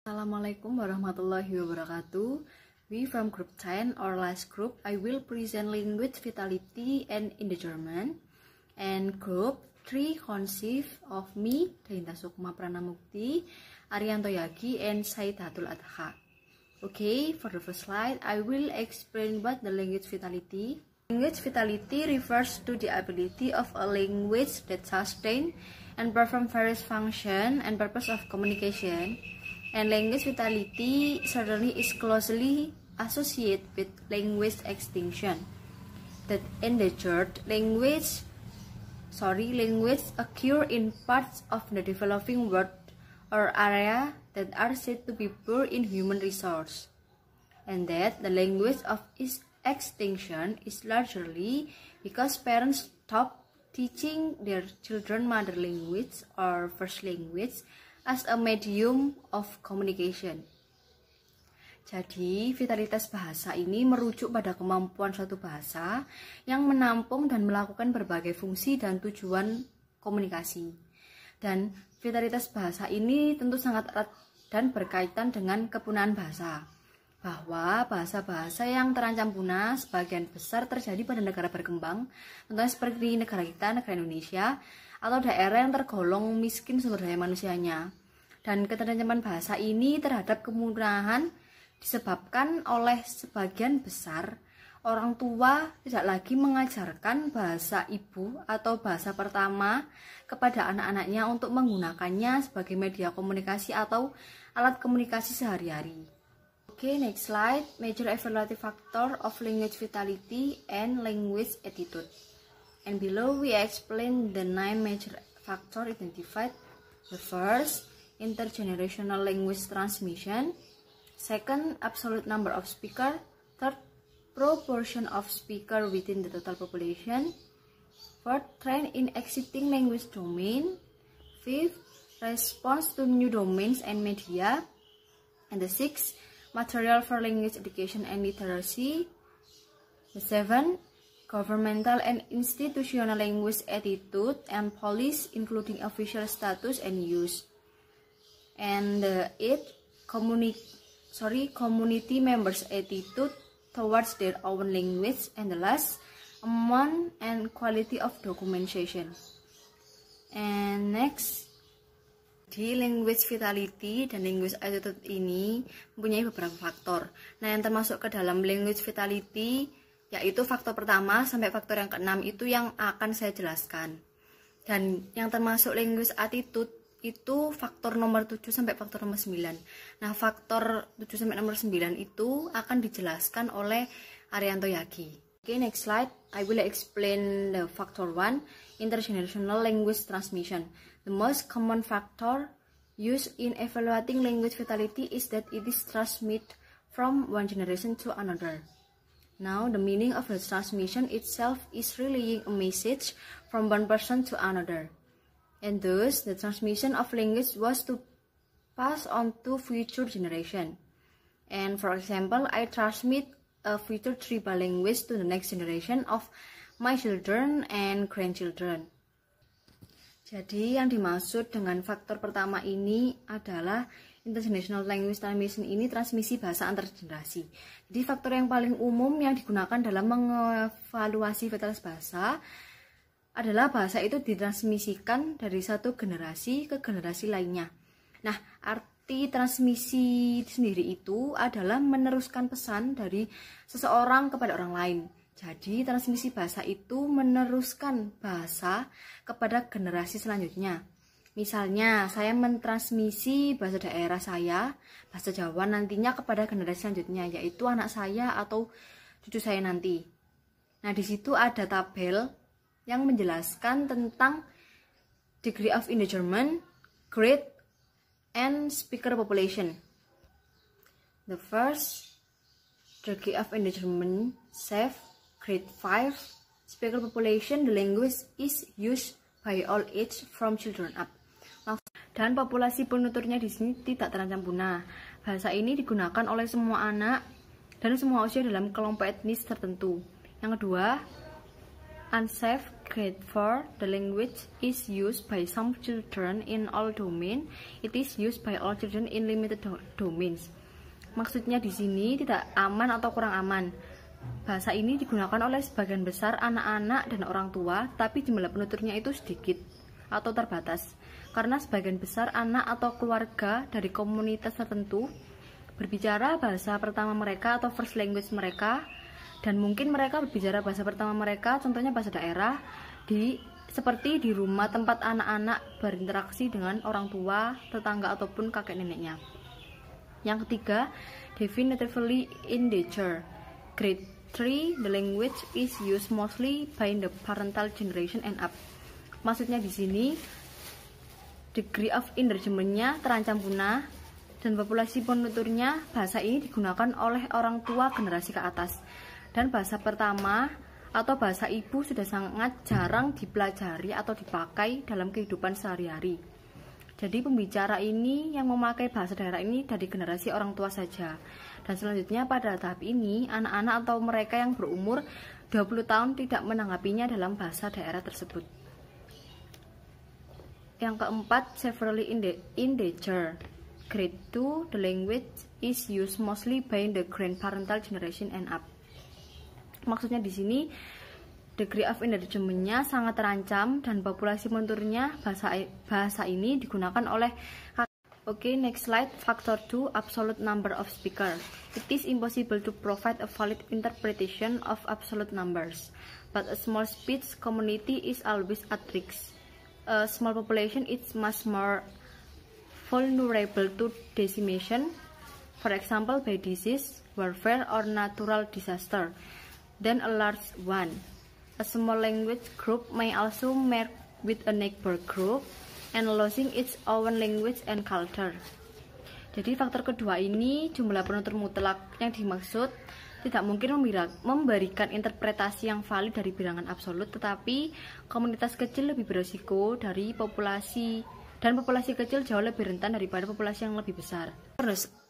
Assalamualaikum warahmatullahi wabarakatuh. We from group 10 or last group, I will present language vitality and endangerment. And group 3 consists of me, Dainta Sukma Pranamukti, Arianto Yagi, and Saidatul Adha. Okay, for the first slide, I will explain what the language vitality. Language vitality refers to the ability of a language that sustain and perform various function and purpose of communication. And language vitality certainly is closely associated with language extinction. That endangered language occur in parts of the developing world or area that are said to be poor in human resource, and that the language of its extinction is largely because parents stop teaching their children mother language or first language as a medium of communication. Jadi, vitalitas bahasa ini merujuk pada kemampuan suatu bahasa yang menampung dan melakukan berbagai fungsi dan tujuan komunikasi. Dan vitalitas bahasa ini tentu sangat erat dan berkaitan dengan kepunahan bahasa. Bahwa bahasa-bahasa yang terancam punah sebagian besar terjadi pada negara berkembang, contohnya seperti negara kita, negara Indonesia, atau daerah yang tergolong miskin sumber daya manusianya. Dan keterancaman bahasa ini terhadap kemudahan disebabkan oleh sebagian besar orang tua tidak lagi mengajarkan bahasa ibu atau bahasa pertama kepada anak-anaknya untuk menggunakannya sebagai media komunikasi atau alat komunikasi sehari-hari. Okay, next slide. Major evaluative factor of language vitality and language attitude. And below we explain the 9 major factors identified. The first, intergenerational language transmission. Second, absolute number of speaker. Third, proportion of speaker within the total population. Fourth, trend in existing language domain. Fifth, response to new domains and media. And the sixth, material for language education and literacy. The seventh, governmental and institutional language attitude and policy, including official status and use. And the eighth, community members' attitude towards their own language. And the last, amount and quality of documentation. And next, di language vitality dan language attitude ini mempunyai beberapa faktor. Nah, yang termasuk ke dalam language vitality yaitu faktor pertama sampai faktor yang keenam itu yang akan saya jelaskan. Dan yang termasuk language attitude itu faktor nomor 7 sampai faktor nomor 9. Nah, faktor 7 sampai nomor 9 itu akan dijelaskan oleh Arianto Yagi. Okay, next slide. I will explain the factor 1, intergenerational language transmission. The most common factor used in evaluating language vitality is that it is transmitted from one generation to another. Now, the meaning of the transmission itself is relaying a message from one person to another. And thus, the transmission of language was to pass on to future generation. And for example, I transmit a future tribal language to the next generation of my children and grandchildren. Jadi yang dimaksud dengan faktor pertama ini adalah intergenerational language transmission ini transmisi bahasa antar generasi. Jadi faktor yang paling umum yang digunakan dalam mengevaluasi vitalitas bahasa adalah bahasa itu ditransmisikan dari satu generasi ke generasi lainnya. Nah, arti transmisi sendiri itu adalah meneruskan pesan dari seseorang kepada orang lain. Jadi, transmisi bahasa itu meneruskan bahasa kepada generasi selanjutnya. Misalnya, saya mentransmisi bahasa daerah saya, bahasa Jawa nantinya kepada generasi selanjutnya, yaitu anak saya atau cucu saya nanti. Nah, di situ ada tabel yang menjelaskan tentang degree of endangerment, grade, and speaker population. The first, degree of endangerment, safe. Grade 5, speaker population, the language is used by all age from children up. Dan populasi penuturnya di sini tidak terancam punah. Bahasa ini digunakan oleh semua anak dan semua usia dalam kelompok etnis tertentu. Yang kedua, unsafe Grade 4, the language is used by some children in all domains. It is used by all children in limited domains. Maksudnya di sini tidak aman atau kurang aman. Bahasa ini digunakan oleh sebagian besar anak-anak dan orang tua, tapi jumlah penuturnya itu sedikit atau terbatas. Karena sebagian besar anak atau keluarga dari komunitas tertentu berbicara bahasa pertama mereka atau first language mereka, dan mungkin mereka berbicara bahasa pertama mereka, contohnya bahasa daerah, seperti di rumah tempat anak-anak berinteraksi dengan orang tua, tetangga, ataupun kakek neneknya. Yang ketiga, definitively endangered. Grade 3, the language is used mostly by the parental generation and up. Maksudnya di sini, degree of endangerment-nya terancam punah, dan populasi penuturnya bahasa ini digunakan oleh orang tua generasi ke atas. Dan bahasa pertama atau bahasa ibu sudah sangat jarang dipelajari atau dipakai dalam kehidupan sehari-hari. Jadi pembicara ini yang memakai bahasa daerah ini dari generasi orang tua saja. Dan selanjutnya pada tahap ini, anak-anak atau mereka yang berumur 20 tahun tidak menanggapinya dalam bahasa daerah tersebut. Yang keempat, severely endangered. Grade 2, the language is used mostly by the grandparental generation and up. Maksudnya di sini degree of endangerment-nya sangat terancam dan populasi penuturnya bahasa ini digunakan oleh. Oke, next slide. Factor 2, absolute number of speaker. It is impossible to provide a valid interpretation of absolute numbers, but a small speech community is always at risk. A small population is much more vulnerable to decimation, for example by disease, warfare, or natural disaster, than a large one. A small language group may also merge with a neighbor group and losing its own language and culture. Jadi faktor kedua ini, jumlah penutur mutlak yang dimaksud tidak mungkin memberikan interpretasi yang valid dari bilangan absolut, tetapi komunitas kecil lebih berisiko dari populasi, dan populasi kecil jauh lebih rentan daripada populasi yang lebih besar.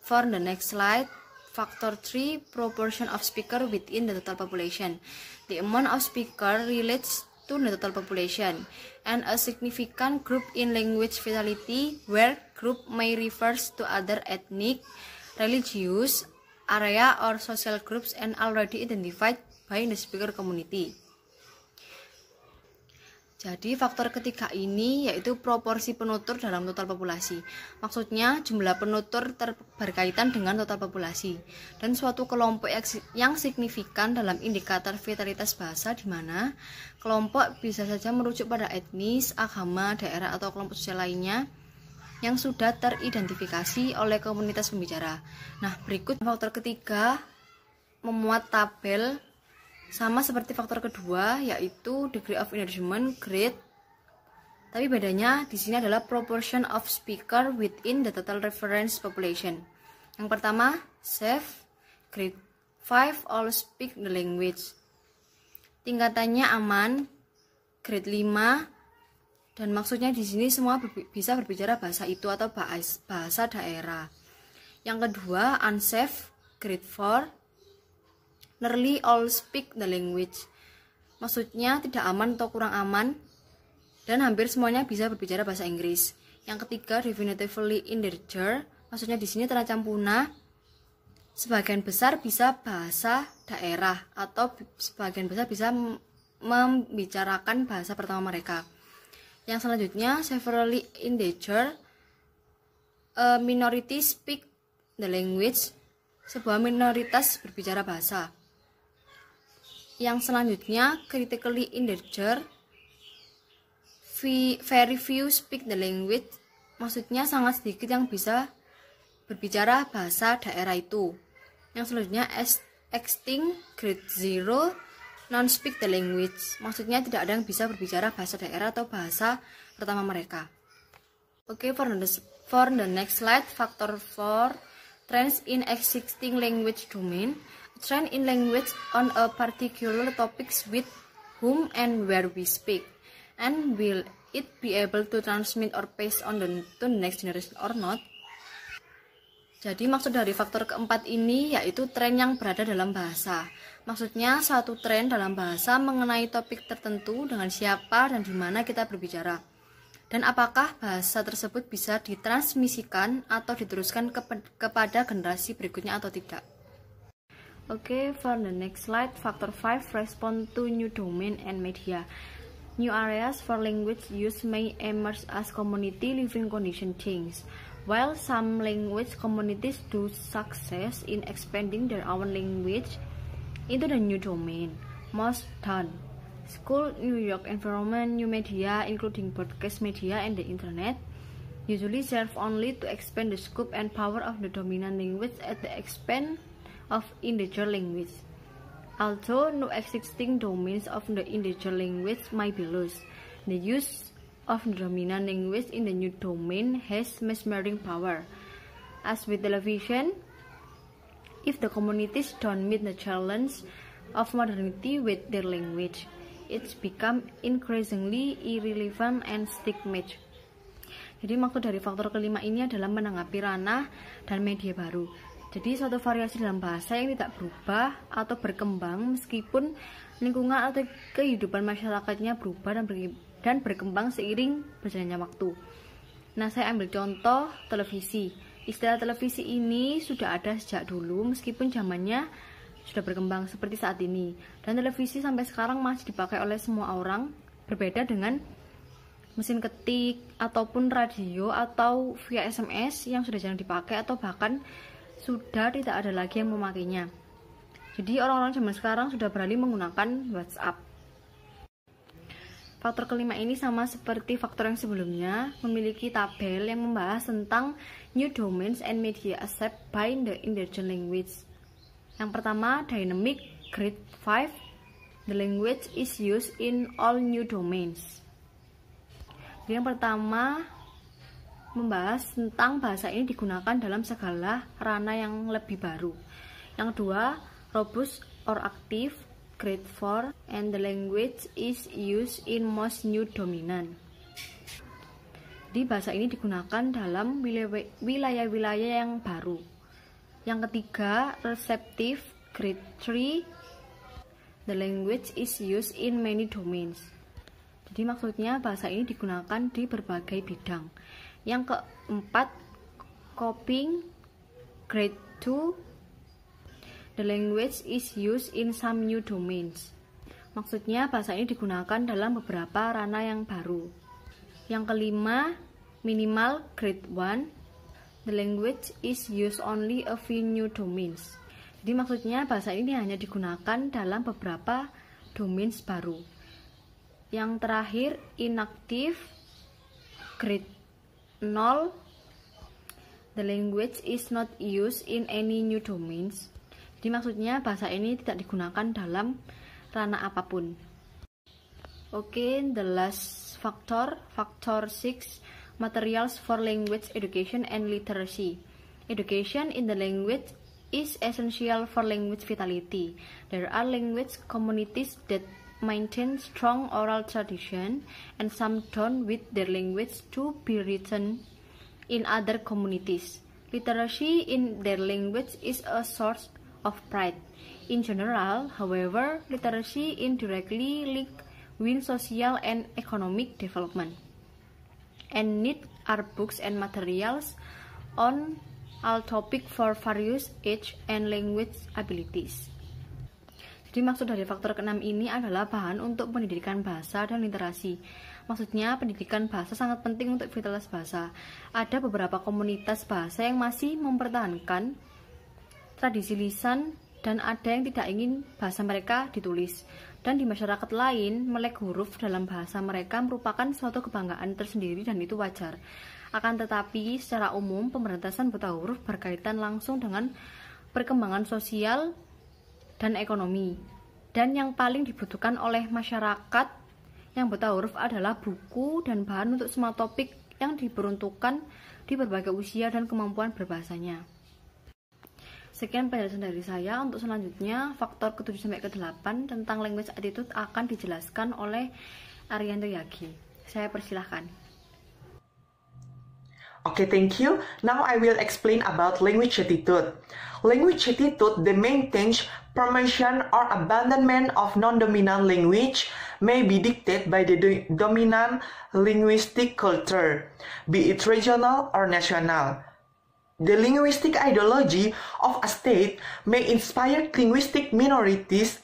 For the next slide, Factor 3, proportion of speaker within the total population. The amount of speaker relates to the total population, and a significant group in language vitality, where group may refers to other ethnic, religious, area, or social groups and already identified by the speaker community. Jadi faktor ketiga ini yaitu proporsi penutur dalam total populasi. Maksudnya jumlah penutur berkaitan dengan total populasi dan suatu kelompok yang signifikan dalam indikator vitalitas bahasa, di mana kelompok bisa saja merujuk pada etnis, agama, daerah, atau kelompok sosial lainnya yang sudah teridentifikasi oleh komunitas pembicara. Nah, berikut faktor ketiga memuat tabel sama seperti faktor kedua, yaitu degree of endangerment, grade. Tapi bedanya di sini adalah proportion of speaker within the total reference population. Yang pertama, safe, grade 5, all speak the language. Tingkatannya aman, grade 5, dan maksudnya di sini semua bisa berbicara bahasa itu atau bahasa daerah. Yang kedua, unsafe, grade 4. Nearly all speak the language. Maksudnya tidak aman atau kurang aman, dan hampir semuanya bisa berbicara bahasa Inggris. Yang ketiga, definitively endangered. Maksudnya di sini terancam punah. Sebagian besar bisa bahasa daerah atau sebagian besar bisa membicarakan bahasa pertama mereka. Yang selanjutnya, severely endangered. A minority speak the language. Sebuah minoritas berbicara bahasa. Yang selanjutnya, critically endangered. Very few speak the language. Maksudnya sangat sedikit yang bisa berbicara bahasa daerah itu. Yang selanjutnya, extinct, grade 0, non-speak the language. Maksudnya tidak ada yang bisa berbicara bahasa daerah atau bahasa pertama mereka. Oke, for the next slide, factor 4, trends in existing language domain. Trend in language on a particular topics with whom and where we speak, and will it be able to transmit or pass on to the next generation or not? Jadi maksud dari faktor keempat ini yaitu tren yang berada dalam bahasa. Maksudnya satu tren dalam bahasa mengenai topik tertentu dengan siapa dan di mana kita berbicara. Dan apakah bahasa tersebut bisa ditransmisikan atau diteruskan kepada generasi berikutnya atau tidak. Okay, for the next slide, factor 5 respond to new domain and media. New areas for language use may emerge as community living condition change. While some language communities do success in expanding their own language into the new domain, most don't. School, New York environment, new media, including broadcast media and the internet, usually serve only to expand the scope and power of the dominant language at the expense of individual language. Although no existing domains of the individual language might be lost, the use of the dominant language in the new domain has mesmerizing power. As with television, if the communities don't meet the challenge of modernity with their language, it's become increasingly irrelevant and stigmatized. Jadi maksud dari faktor kelima ini adalah menanggapi ranah dan media baru. Jadi suatu variasi dalam bahasa yang tidak berubah atau berkembang meskipun lingkungan atau kehidupan masyarakatnya berubah dan berkembang seiring berjalannya waktu. Nah, saya ambil contoh televisi. Istilah televisi ini sudah ada sejak dulu meskipun zamannya sudah berkembang seperti saat ini. Dan televisi sampai sekarang masih dipakai oleh semua orang, berbeda dengan mesin ketik ataupun radio atau via SMS yang sudah jarang dipakai atau bahkan sudah tidak ada lagi yang memakainya. Jadi orang-orang zaman sekarang sudah beralih menggunakan WhatsApp. Faktor kelima ini sama seperti faktor yang sebelumnya, memiliki tabel yang membahas tentang new domains and media accepted by the indigenous language. Yang pertama, dynamic, grade 5. The language is used in all new domains. Yang pertama, membahas tentang bahasa ini digunakan dalam segala ranah yang lebih baru. Yang kedua, robust or active, grade 4, and the language is used in most new dominant. Jadi bahasa ini digunakan dalam wilayah-wilayah yang baru. Yang ketiga, receptive, grade 3, the language is used in many domains. Jadi maksudnya bahasa ini digunakan di berbagai bidang. Yang keempat, coping, grade 2, the language is used in some new domains. Maksudnya bahasa ini digunakan dalam beberapa ranah yang baru. Yang kelima, minimal, grade 1, the language is used only a few new domains. Jadi maksudnya bahasa ini hanya digunakan dalam beberapa domains baru. Yang terakhir, inactive, grade 0, the language is not used in any new domains. Jadi maksudnya bahasa ini tidak digunakan dalam ranah apapun. Oke, the last factor, factor 6, materials for language education and literacy. Education in the language is essential for language vitality. There are language communities that maintain strong oral tradition and some don't with their language to be written in other communities. Literacy in their language is a source of pride. In general, however, literacy indirectly linked with social and economic development, and need are books and materials on all topic for various age and language abilities. Jadi maksud dari faktor ke-6 ini adalah bahan untuk pendidikan bahasa dan literasi. Maksudnya pendidikan bahasa sangat penting untuk vitalitas bahasa. Ada beberapa komunitas bahasa yang masih mempertahankan tradisi lisan dan ada yang tidak ingin bahasa mereka ditulis. Dan di masyarakat lain, melek huruf dalam bahasa mereka merupakan suatu kebanggaan tersendiri dan itu wajar. Akan tetapi, secara umum, pemberantasan buta huruf berkaitan langsung dengan perkembangan sosial dan ekonomi. Dan yang paling dibutuhkan oleh masyarakat yang buta huruf adalah buku dan bahan untuk semua topik yang diperuntukkan di berbagai usia dan kemampuan berbahasanya. Sekian penjelasan dari saya. Untuk selanjutnya, faktor ke-7 sampai ke-8 tentang language attitude akan dijelaskan oleh Arianto Yagi. Saya persilahkan. Okay, thank you. Now I will explain about language attitude. Language attitude that maintains promotion or abandonment of non-dominant language may be dictated by the dominant linguistic culture, be it regional or national. The linguistic ideology of a state may inspire linguistic minorities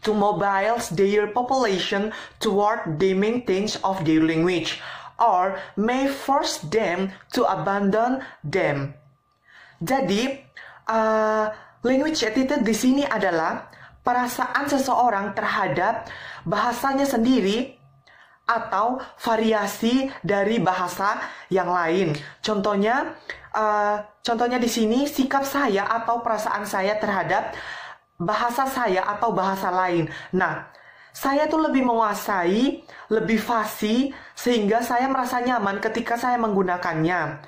to mobilize their population toward the maintenance of their language, or may force them to abandon them. Jadi, language attitude di sini adalah perasaan seseorang terhadap bahasanya sendiri atau variasi dari bahasa yang lain. Contohnya di sini sikap saya atau perasaan saya terhadap bahasa saya atau bahasa lain. Nah, saya tuh lebih menguasai, lebih fasih, sehingga saya merasa nyaman ketika saya menggunakannya.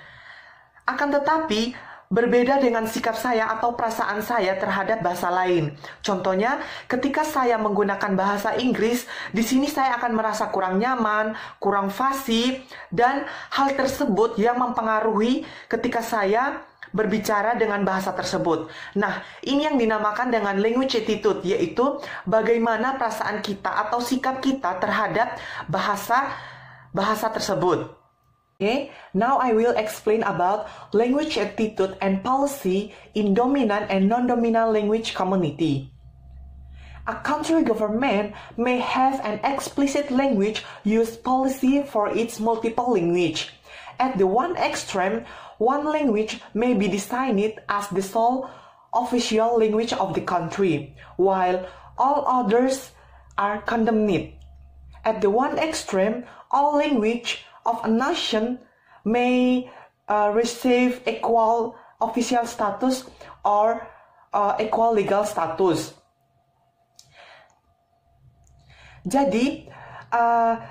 Akan tetapi, berbeda dengan sikap saya atau perasaan saya terhadap bahasa lain. Contohnya, ketika saya menggunakan bahasa Inggris, di sini saya akan merasa kurang nyaman, kurang fasih, dan hal tersebut yang mempengaruhi ketika saya berbicara dengan bahasa tersebut. Nah, ini yang dinamakan dengan language attitude, yaitu bagaimana perasaan kita atau sikap kita terhadap bahasa tersebut. Okay, now I will explain about language attitude and policy in dominant and non-dominant language community. A country government may have an explicit language use policy for its multiple language. At the one extreme, one language may be designated as the sole official language of the country, while all others are condemned. At the one extreme, all language of a nation may receive equal official status or equal legal status. Jadi,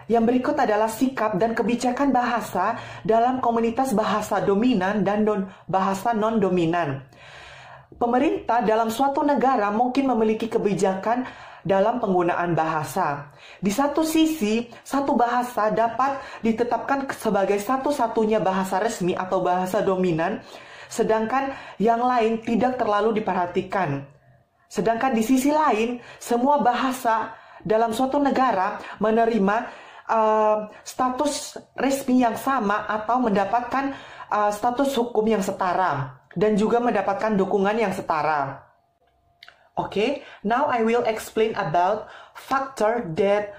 yang berikut adalah sikap dan kebijakan bahasa dalam komunitas bahasa dominan dan bahasa non-dominan. Pemerintah dalam suatu negara mungkin memiliki kebijakan dalam penggunaan bahasa. Di satu sisi, satu bahasa dapat ditetapkan sebagai satu-satunya bahasa resmi atau bahasa dominan, sedangkan yang lain tidak terlalu diperhatikan. Sedangkan di sisi lain, semua bahasa dalam suatu negara menerima status resmi yang sama atau mendapatkan status hukum yang setara dan juga mendapatkan dukungan yang setara. Okay, now I will explain about factor that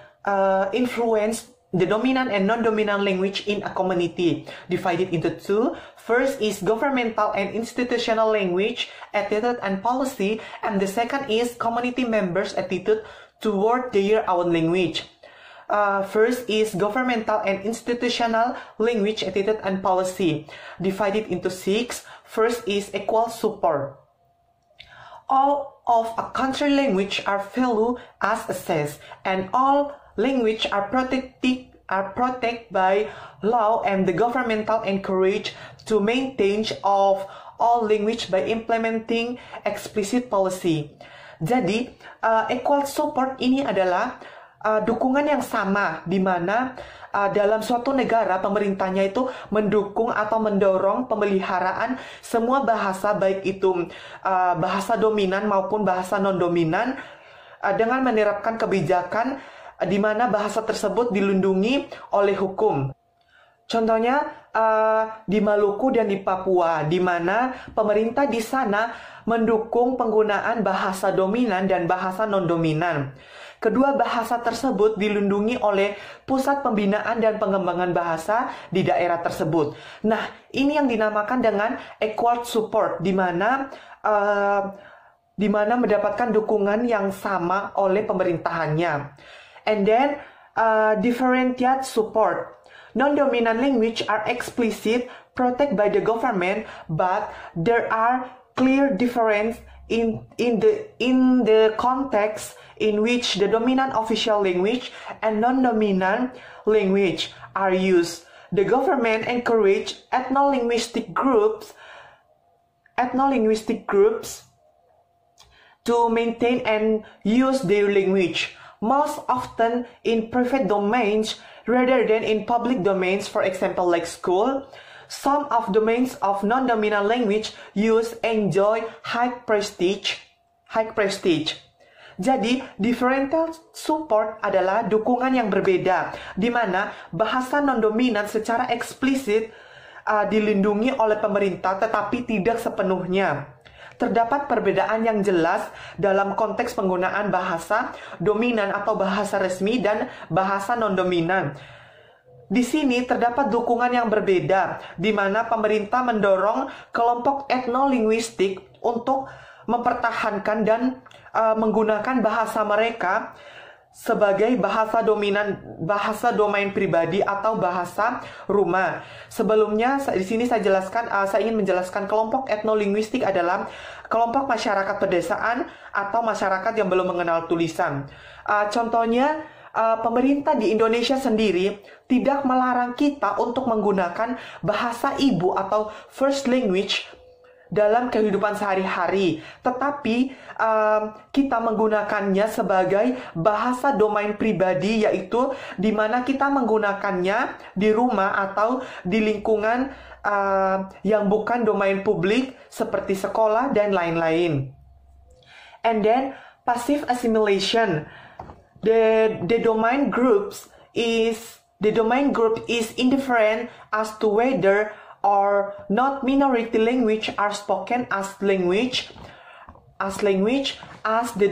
influence the dominant and non-dominant language in a community, divided into two. First is governmental and institutional language attitude and policy, and the second is community members' attitude toward their own language. First is governmental and institutional language attitude and policy, divided into 6. First is equal support. All of a country language are valued as assessed, and all language are protected by law, and the governmental encourage to maintain of all language by implementing explicit policy. Jadi, equal support ini adalah dukungan yang sama, di mana dalam suatu negara pemerintahnya itu mendukung atau mendorong pemeliharaan semua bahasa, baik itu bahasa dominan maupun bahasa non-dominan, dengan menerapkan kebijakan di mana bahasa tersebut dilindungi oleh hukum. Contohnya di Maluku dan di Papua, di mana pemerintah di sana mendukung penggunaan bahasa dominan dan bahasa non-dominan. Kedua bahasa tersebut dilindungi oleh pusat pembinaan dan pengembangan bahasa di daerah tersebut. Nah, ini yang dinamakan dengan equal support, di mana mendapatkan dukungan yang sama oleh pemerintahannya. And then differentiate support. Non-dominant language are explicit, protected by the government, but there are clear difference in the context in which the dominant official language and non-dominant language are used. The government encourage ethno-linguistic groups to maintain and use their language, most often in private domains rather than in public domains, for example, like school. some of domains of non-dominant language use enjoy high prestige. Jadi, differential support adalah dukungan yang berbeda, di mana bahasa non-dominan secara eksplisit dilindungi oleh pemerintah tetapi tidak sepenuhnya. Terdapat perbedaan yang jelas dalam konteks penggunaan bahasa dominan atau bahasa resmi dan bahasa non-dominan. Di sini terdapat dukungan yang berbeda, di mana pemerintah mendorong kelompok etnolinguistik untuk mempertahankan dan menggunakan bahasa mereka sebagai bahasa domain pribadi atau bahasa rumah. Sebelumnya di sini saya ingin menjelaskan kelompok etnolinguistik adalah kelompok masyarakat pedesaan atau masyarakat yang belum mengenal tulisan. Contohnya, pemerintah di Indonesia sendiri tidak melarang kita untuk menggunakan bahasa ibu atau first language dalam kehidupan sehari-hari, tetapi kita menggunakannya sebagai bahasa domain pribadi, yaitu di mana kita menggunakannya di rumah atau di lingkungan yang bukan domain publik seperti sekolah dan lain-lain. And then passive assimilation, the domain group is indifferent as to whether or not minority language are spoken as the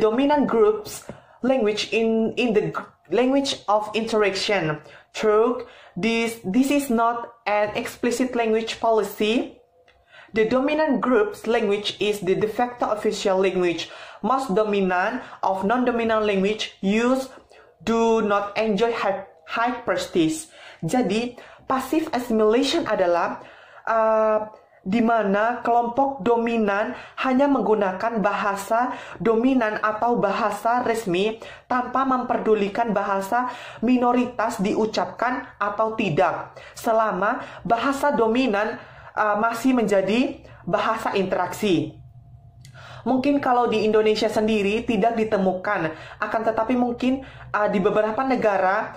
dominant group's language in the language of interaction. True, this is not an explicit language policy. The dominant group's language is the de facto official language. Most dominant of non-dominant language use do not enjoy high prestige. Jadi, passive assimilation adalah di mana kelompok dominan hanya menggunakan bahasa dominan atau bahasa resmi tanpa memperdulikan bahasa minoritas diucapkan atau tidak, selama bahasa dominan masih menjadi bahasa interaksi. Mungkin kalau di Indonesia sendiri tidak ditemukan, akan tetapi mungkin di beberapa negara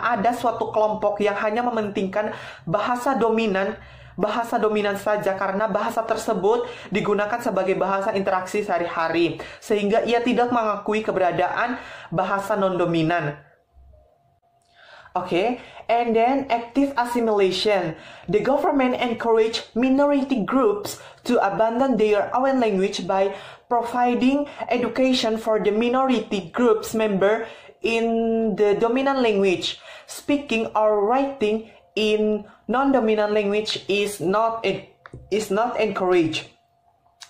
ada suatu kelompok yang hanya mementingkan bahasa dominan saja karena bahasa tersebut digunakan sebagai bahasa interaksi sehari-hari, sehingga ia tidak mengakui keberadaan bahasa non-dominan. Okay, and then active assimilation. The government encourage minority groups to abandon their own language by providing education for the minority groups member in the dominant language. Speaking or writing in non-dominant language is not encouraged.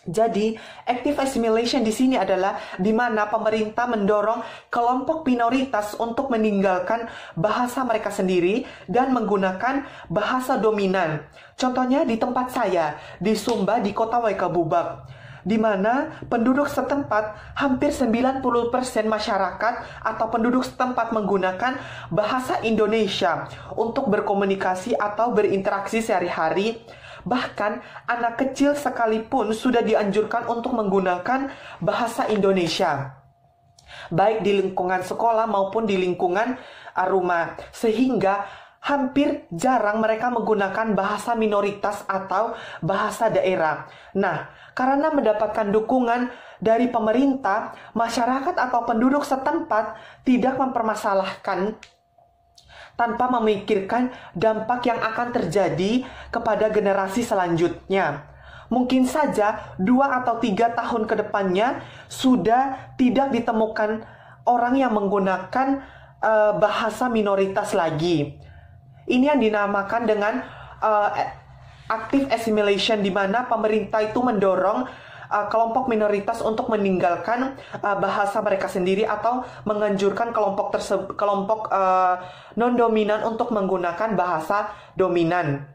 Jadi, active assimilation di sini adalah di mana pemerintah mendorong kelompok minoritas untuk meninggalkan bahasa mereka sendiri dan menggunakan bahasa dominan. Contohnya di tempat saya, di Sumba, di kota Waikabubak, di mana penduduk setempat hampir 90% masyarakat atau penduduk setempat menggunakan bahasa Indonesia untuk berkomunikasi atau berinteraksi sehari-hari. Bahkan anak kecil sekalipun sudah dianjurkan untuk menggunakan bahasa Indonesia, baik di lingkungan sekolah maupun di lingkungan rumah, sehingga hampir jarang mereka menggunakan bahasa minoritas atau bahasa daerah. Nah, karena mendapatkan dukungan dari pemerintah, masyarakat atau penduduk setempat tidak mempermasalahkan tanpa memikirkan dampak yang akan terjadi kepada generasi selanjutnya. Mungkin saja 2 atau 3 tahun ke depannya sudah tidak ditemukan orang yang menggunakan bahasa minoritas lagi. Ini yang dinamakan dengan active assimilation, di mana pemerintah itu mendorong kelompok minoritas untuk meninggalkan bahasa mereka sendiri atau menganjurkan kelompok non-dominan untuk menggunakan bahasa dominan.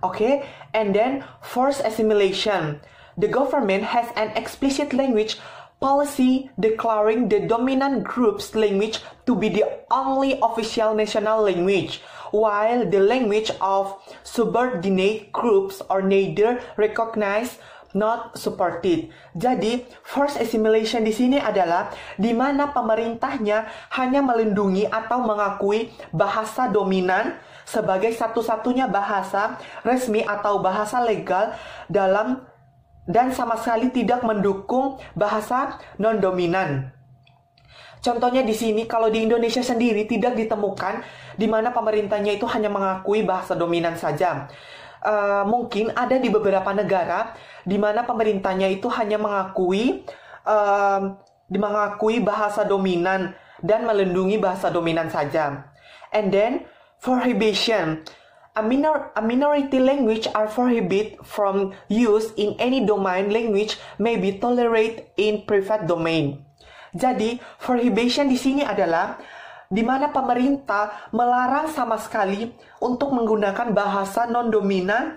Okay, and then forced assimilation. The government has an explicit language policy declaring the dominant group's language to be the only official national language, while the language of subordinate groups are neither recognized not supported. Jadi, forced assimilation di sini adalah di mana pemerintahnya hanya melindungi atau mengakui bahasa dominan sebagai satu-satunya bahasa resmi atau bahasa legal dan sama sekali tidak mendukung bahasa non-dominan. Contohnya di sini, kalau di Indonesia sendiri tidak ditemukan di mana pemerintahnya itu hanya mengakui bahasa dominan saja. Mungkin ada di beberapa negara di mana pemerintahnya itu hanya mengakui bahasa dominan dan melindungi bahasa dominan saja. And then prohibition. A minority language are prohibited from use in any domain. Language may be tolerated in private domain. Jadi, prohibition di sini adalah di mana pemerintah melarang sama sekali untuk menggunakan bahasa non-dominan.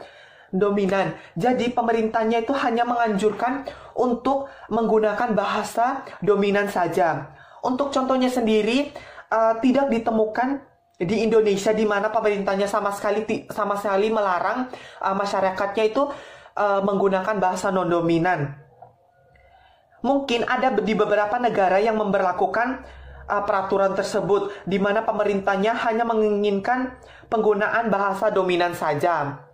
Jadi, pemerintahnya itu hanya menganjurkan untuk menggunakan bahasa dominan saja. Untuk contohnya sendiri, tidak ditemukan di Indonesia di mana pemerintahnya sama sekali melarang masyarakatnya itu menggunakan bahasa non-dominan. Mungkin ada di beberapa negara yang memberlakukan peraturan tersebut, di mana pemerintahnya hanya menginginkan penggunaan bahasa dominan saja.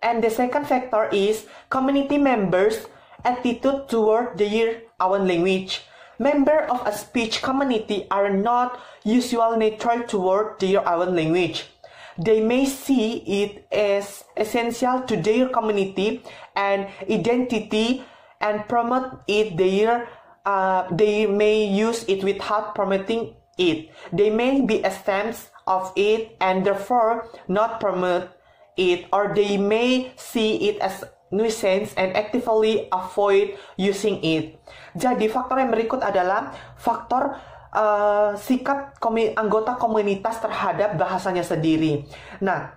And the second factor is community members' attitude toward their own language. Members of a speech community are not usually neutral toward their own language. They may see it as essential to their community and identity and promote it there. They may use it without promoting it. They may be ashamed of it and therefore not promote it, or they may see it as nuisance and actively avoid using it. Jadi faktor yang berikut adalah faktor sikap anggota komunitas terhadap bahasanya sendiri. Nah,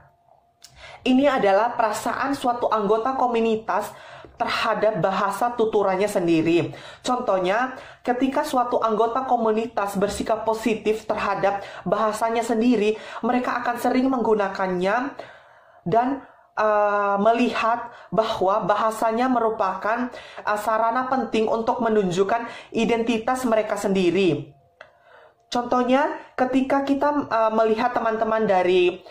ini adalah perasaan suatu anggota komunitas terhadap bahasa tuturannya sendiri. Contohnya, ketika suatu anggota komunitas bersikap positif terhadap bahasanya sendiri, mereka akan sering menggunakannya dan melihat bahwa bahasanya merupakan sarana penting untuk menunjukkan identitas mereka sendiri. Contohnya, ketika kita melihat teman-teman dari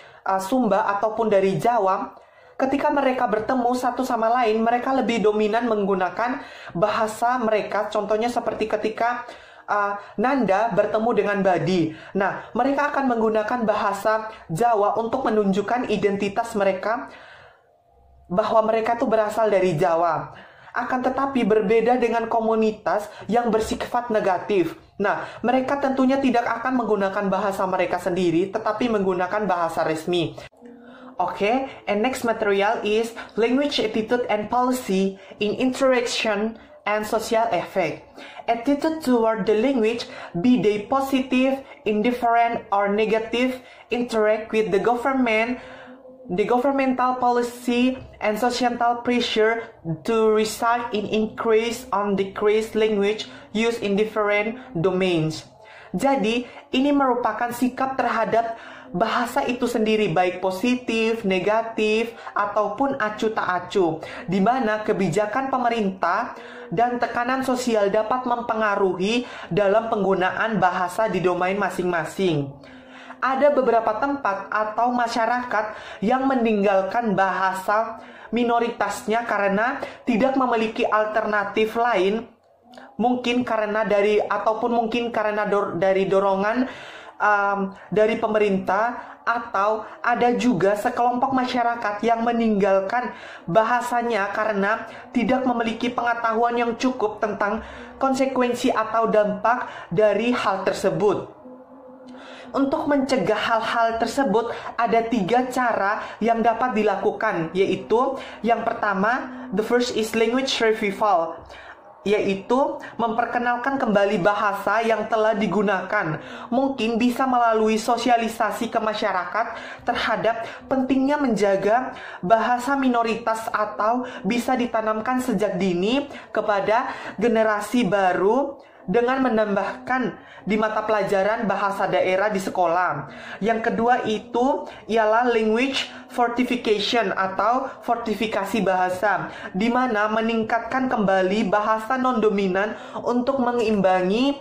Sumba ataupun dari Jawa, ketika mereka bertemu satu sama lain, mereka lebih dominan menggunakan bahasa mereka. Contohnya seperti ketika Nanda bertemu dengan Badi. Nah, mereka akan menggunakan bahasa Jawa untuk menunjukkan identitas mereka, bahwa mereka itu berasal dari Jawa. Akan tetapi berbeda dengan komunitas yang bersifat negatif. Nah, mereka tentunya tidak akan menggunakan bahasa mereka sendiri, tetapi menggunakan bahasa resmi. Okay, and next material is language attitude and policy in interaction and social effect. Attitude toward the language, be they positive, indifferent, or negative, interact with the governmental policy and societal pressure to result in increase or decrease language use in different domains. Jadi, ini merupakan sikap terhadap bahasa itu sendiri, baik positif, negatif, ataupun acu tak acu, di mana kebijakan pemerintah dan tekanan sosial dapat mempengaruhi dalam penggunaan bahasa di domain masing-masing. Ada beberapa tempat atau masyarakat yang meninggalkan bahasa minoritasnya karena tidak memiliki alternatif lain, mungkin karena dari dorongan dari pemerintah, atau ada juga sekelompok masyarakat yang meninggalkan bahasanya karena tidak memiliki pengetahuan yang cukup tentang konsekuensi atau dampak dari hal tersebut. Untuk mencegah hal-hal tersebut, ada 3 cara yang dapat dilakukan, yaitu yang pertama, the first is language revival, yaitu memperkenalkan kembali bahasa yang telah digunakan. Mungkin bisa melalui sosialisasi ke masyarakat terhadap pentingnya menjaga bahasa minoritas, atau bisa ditanamkan sejak dini kepada generasi baru dengan menambahkan di mata pelajaran bahasa daerah di sekolah. Yang kedua itu ialah language fortification atau fortifikasi bahasa, di mana meningkatkan kembali bahasa non-dominan untuk mengimbangi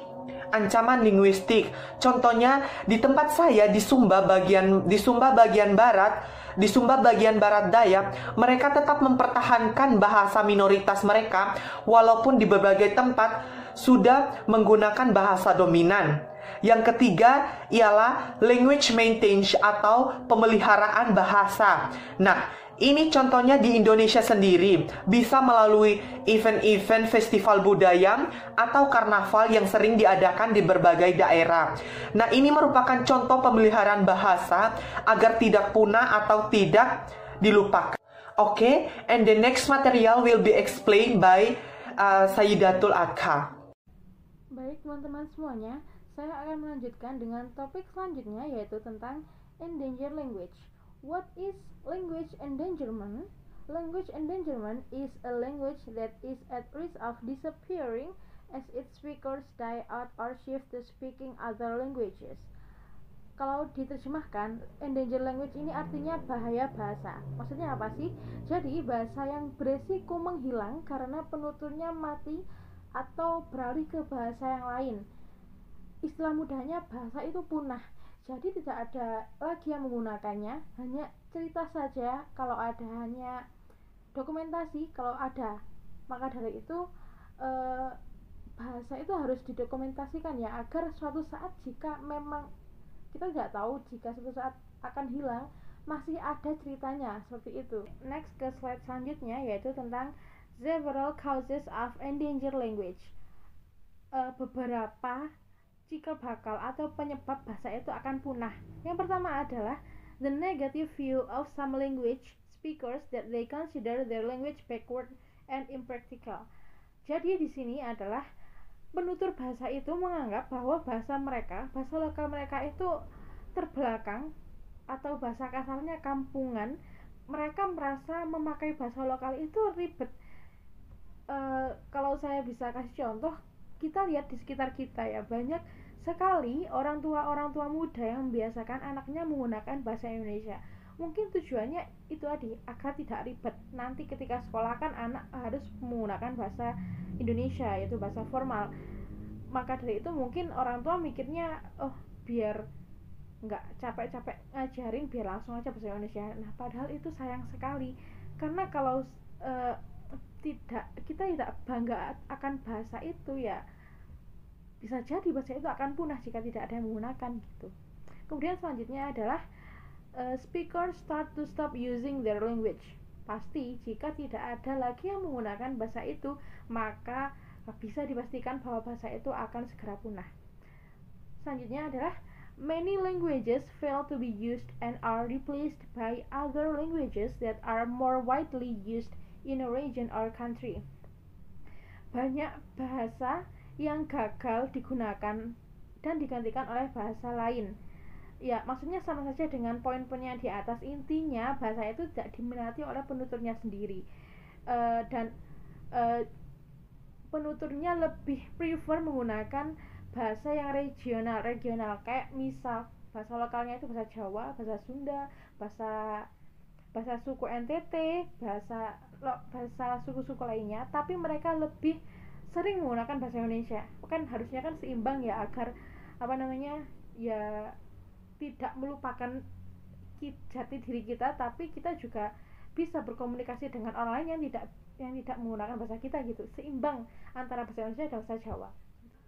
ancaman linguistik. Contohnya di tempat saya di Sumba bagian barat daya, mereka tetap mempertahankan bahasa minoritas mereka walaupun di berbagai tempat sudah menggunakan bahasa dominan. Yang ketiga ialah language maintenance atau pemeliharaan bahasa. Nah, ini contohnya di Indonesia sendiri, bisa melalui event-event festival budaya atau karnaval yang sering diadakan di berbagai daerah. Nah, ini merupakan contoh pemeliharaan bahasa agar tidak punah atau tidak dilupakan. Okay, and the next material will be explained by Sayyidatul Adha. Baik teman-teman semuanya, saya akan melanjutkan dengan topik selanjutnya, yaitu tentang endangered language. What is language endangerment? Language endangerment is a language that is at risk of disappearing as its speakers die out or shift to speaking other languages. Kalau diterjemahkan, endangered language ini artinya bahaya bahasa. Maksudnya apa sih? Jadi bahasa yang beresiko menghilang karena penuturnya mati atau beralih ke bahasa yang lain. Istilah mudahnya, bahasa itu punah. Jadi tidak ada lagi yang menggunakannya, hanya cerita saja kalau ada, hanya dokumentasi kalau ada. Maka dari itu bahasa itu harus didokumentasikan ya, agar suatu saat jika memang kita tidak tahu, jika suatu saat akan hilang, masih ada ceritanya, seperti itu. Next ke slide selanjutnya, yaitu tentang several causes of endangered language. Beberapa cikal bakal atau penyebab bahasa itu akan punah. Yang pertama adalah the negative view of some language speakers that they consider their language backward and impractical. Jadi di sini adalah penutur bahasa itu menganggap bahwa bahasa lokal mereka itu terbelakang, atau bahasa kasarnya kampungan. Mereka merasa memakai bahasa lokal itu ribet. Kalau saya bisa kasih contoh, kita lihat di sekitar kita ya, banyak sekali orang tua muda yang membiasakan anaknya menggunakan bahasa Indonesia. Mungkin tujuannya itu tadi, agar tidak ribet. Nanti ketika sekolah kan anak harus menggunakan bahasa Indonesia, yaitu bahasa formal. Maka dari itu mungkin orang tua mikirnya, oh biar nggak capek-capek ngajarin, biar langsung aja bahasa Indonesia. Nah, padahal itu sayang sekali, karena kalau kita tidak bangga akan bahasa itu, ya bisa jadi bahasa itu akan punah jika tidak ada yang menggunakan gitu. Kemudian selanjutnya adalah speakers start to stop using their language. Pasti jika tidak ada lagi yang menggunakan bahasa itu, maka bisa dipastikan bahwa bahasa itu akan segera punah. Selanjutnya adalah many languages fail to be used and are replaced by other languages that are more widely used in a region or country. Banyak bahasa yang gagal digunakan dan digantikan oleh bahasa lain. Ya, maksudnya sama saja dengan poin-poinnya di atas. Intinya bahasa itu tidak diminati oleh penuturnya sendiri, dan penuturnya lebih prefer menggunakan bahasa yang regional, kayak misal bahasa lokalnya itu bahasa Jawa, bahasa Sunda, bahasa suku NTT, bahasa suku-suku lainnya, tapi mereka lebih sering menggunakan bahasa Indonesia. Kan harusnya kan seimbang ya, agar ya tidak melupakan jati diri kita, tapi kita juga bisa berkomunikasi dengan orang lain yang tidak menggunakan bahasa kita gitu. Seimbang antara bahasa Indonesia dan bahasa Jawa.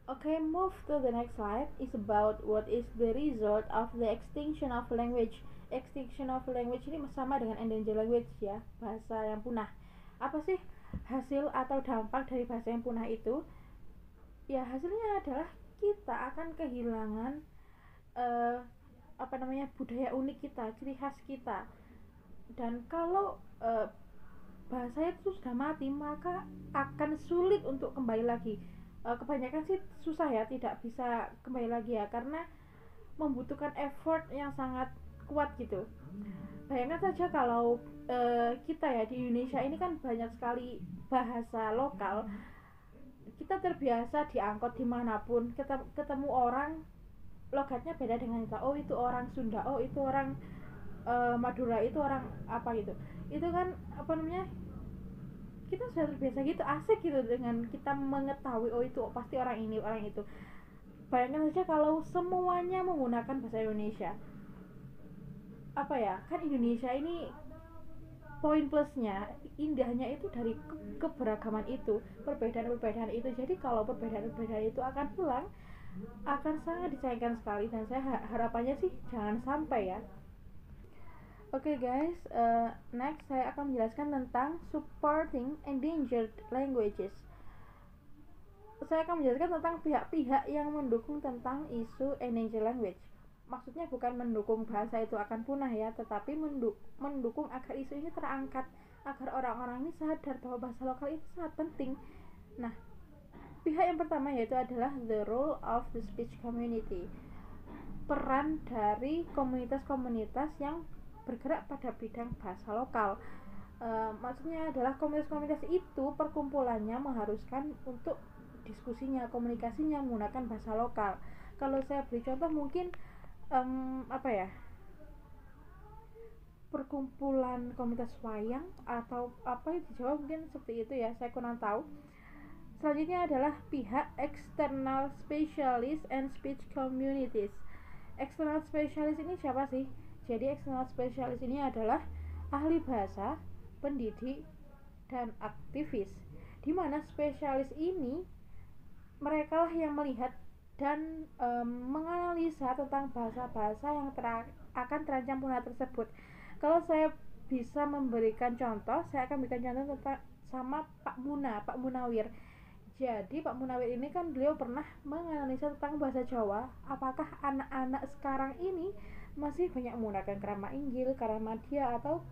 Okay, move to the next slide. Is about what is the result of the extinction of language. Extinction of language ini sama dengan endangered language ya, bahasa yang punah. Apa sih hasil atau dampak dari bahasa yang punah itu? Ya, hasilnya adalah kita akan kehilangan budaya unik kita, ciri khas kita. Dan kalau bahasa itu sudah mati, maka akan sulit untuk kembali lagi. Kebanyakan sih susah ya, tidak bisa kembali lagi ya, karena membutuhkan effort yang sangat kuat gitu. Bayangkan saja kalau kita ya di Indonesia ini kan banyak sekali bahasa lokal kita terbiasa diangkut dimanapun, ketemu orang logatnya beda dengan kita. Oh itu orang Sunda, oh itu orang Madura, itu orang apa gitu. Itu kan apa namanya, kita sudah terbiasa gitu, asik gitu dengan kita mengetahui oh itu pasti orang ini orang itu. Bayangkan saja kalau semuanya menggunakan bahasa Indonesia, apa ya, kan Indonesia ini poin plusnya, indahnya itu dari keberagaman itu, perbedaan-perbedaan itu. Jadi kalau perbedaan-perbedaan itu akan hilang, akan sangat disayangkan sekali, dan saya harapannya sih jangan sampai ya. Oke guys, next saya akan menjelaskan tentang supporting endangered languages. Saya akan menjelaskan tentang pihak-pihak yang mendukung tentang isu endangered language. Maksudnya bukan mendukung bahasa itu akan punah ya, tetapi mendukung agar isu ini terangkat, agar orang-orang ini sadar bahwa bahasa lokal itu sangat penting. Nah, pihak yang pertama yaitu adalah the role of the speech community, peran dari komunitas-komunitas yang bergerak pada bidang bahasa lokal. Maksudnya adalah komunitas-komunitas itu perkumpulannya mengharuskan untuk diskusinya, komunikasinya menggunakan bahasa lokal. Kalau saya beri contoh mungkin apa ya, perkumpulan komunitas wayang atau apa di Jawa mungkin seperti itu ya, saya kurang tahu. Selanjutnya adalah pihak external specialist and speech communities. External specialist ini siapa sih? Jadi external specialist ini adalah ahli bahasa, pendidik, dan aktivis. Di mana spesialis ini mereka lah yang melihat dan menganalisa tentang bahasa-bahasa yang akan terancam punah tersebut. Kalau saya bisa memberikan contoh, saya akan berikan contoh tentang sama Pak Munawir. Jadi Pak Munawir ini kan beliau pernah menganalisa tentang bahasa Jawa, apakah anak-anak sekarang ini masih banyak menggunakan Krama Inggil, Kramadia atau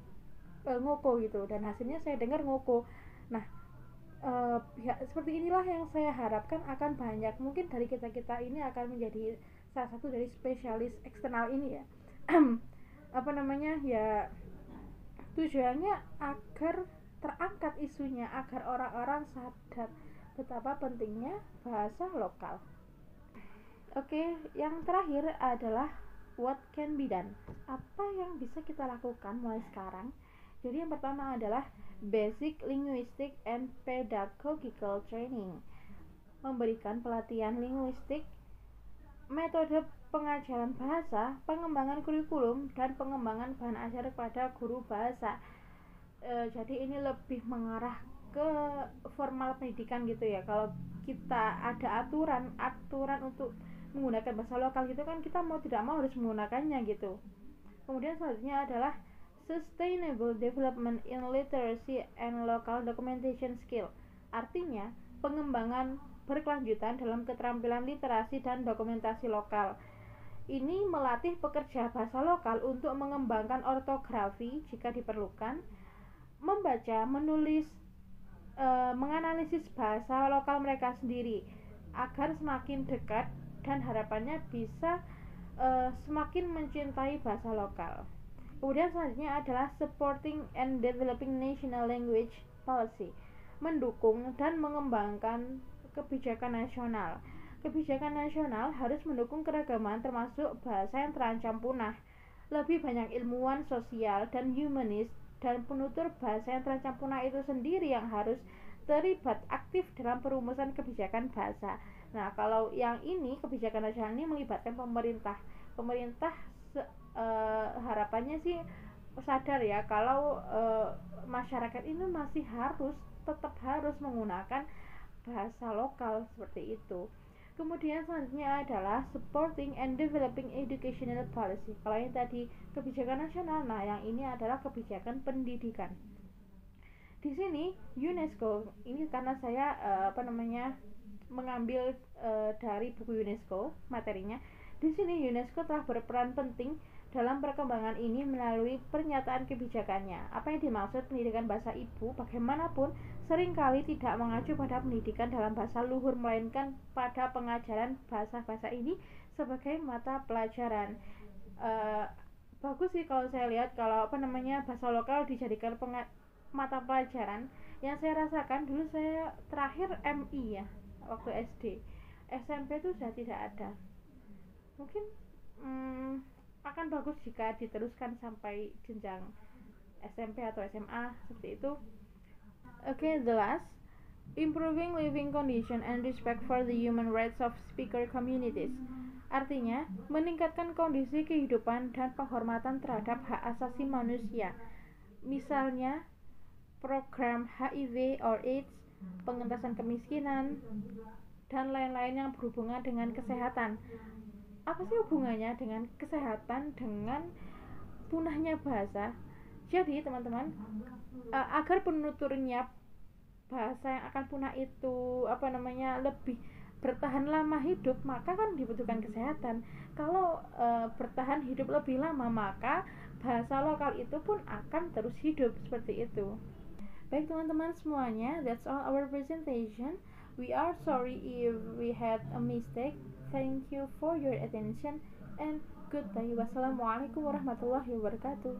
Ngoko gitu, dan hasilnya saya dengar Ngoko. Nah, pihak seperti inilah yang saya harapkan akan banyak, mungkin dari kita-kita ini akan menjadi salah satu dari spesialis eksternal ini ya. Apa namanya ya, tujuannya agar terangkat isunya, agar orang-orang sadar betapa pentingnya bahasa lokal. Oke, yang terakhir adalah what can be done. Apa yang bisa kita lakukan mulai sekarang? Jadi yang pertama adalah basic linguistic and pedagogical training. Memberikan pelatihan linguistik, metode pengajaran bahasa, pengembangan kurikulum, dan pengembangan bahan ajar kepada guru bahasa. Jadi ini lebih mengarah ke formal pendidikan gitu ya. Kalau kita ada aturan untuk menggunakan bahasa lokal gitu kan, kita mau tidak mau harus menggunakannya gitu. Kemudian selanjutnya adalah sustainable development in literacy and local documentation skill. Artinya pengembangan berkelanjutan dalam keterampilan literasi dan dokumentasi lokal. Ini melatih pekerja bahasa lokal untuk mengembangkan ortografi jika diperlukan, membaca, menulis, menganalisis bahasa lokal mereka sendiri agar semakin dekat dan harapannya bisa semakin mencintai bahasa lokal. Kemudian selanjutnya adalah supporting and developing national language policy, mendukung dan mengembangkan kebijakan nasional. Kebijakan nasional harus mendukung keragaman termasuk bahasa yang terancam punah. Lebih banyak ilmuwan sosial dan humanis dan penutur bahasa yang terancam punah itu sendiri yang harus terlibat aktif dalam perumusan kebijakan bahasa. Nah, kalau yang ini kebijakan nasional ini melibatkan pemerintah. Pemerintah harapannya sih sadar ya kalau masyarakat ini masih tetap harus menggunakan bahasa lokal seperti itu. Kemudian selanjutnya adalah supporting and developing educational policy. Kalau yang tadi kebijakan nasional, nah yang ini adalah kebijakan pendidikan. Di sini UNESCO, ini karena saya mengambil dari buku UNESCO materinya. Di sini UNESCO telah berperan penting dalam perkembangan ini melalui pernyataan kebijakannya. Apa yang dimaksud pendidikan bahasa ibu bagaimanapun seringkali tidak mengacu pada pendidikan dalam bahasa luhur, melainkan pada pengajaran bahasa-bahasa ini sebagai mata pelajaran. Bagus sih kalau saya lihat kalau bahasa lokal dijadikan mata pelajaran, Yang saya rasakan dulu, saya terakhir MI ya waktu SD. SMP itu sudah tidak ada. Mungkin akan bagus jika diteruskan sampai jenjang SMP atau SMA seperti itu. Okay, the last, improving living condition and respect for the human rights of speaker communities. Artinya, meningkatkan kondisi kehidupan dan penghormatan terhadap hak asasi manusia. Misalnya, program HIV or AIDS, pengentasan kemiskinan, dan lain-lain yang berhubungan dengan kesehatan. Apa sih hubungannya dengan kesehatan dengan punahnya bahasa? Jadi teman-teman, agar penuturnya bahasa yang akan punah itu lebih bertahan lama hidup, maka kan dibutuhkan kesehatan. Kalau bertahan hidup lebih lama, maka bahasa lokal itu pun akan terus hidup, seperti itu. Baik teman-teman semuanya, that's all our presentation. We are sorry if we had a mistake. Thank you for your attention and goodbye. Wassalamualaikum warahmatullahi wabarakatuh.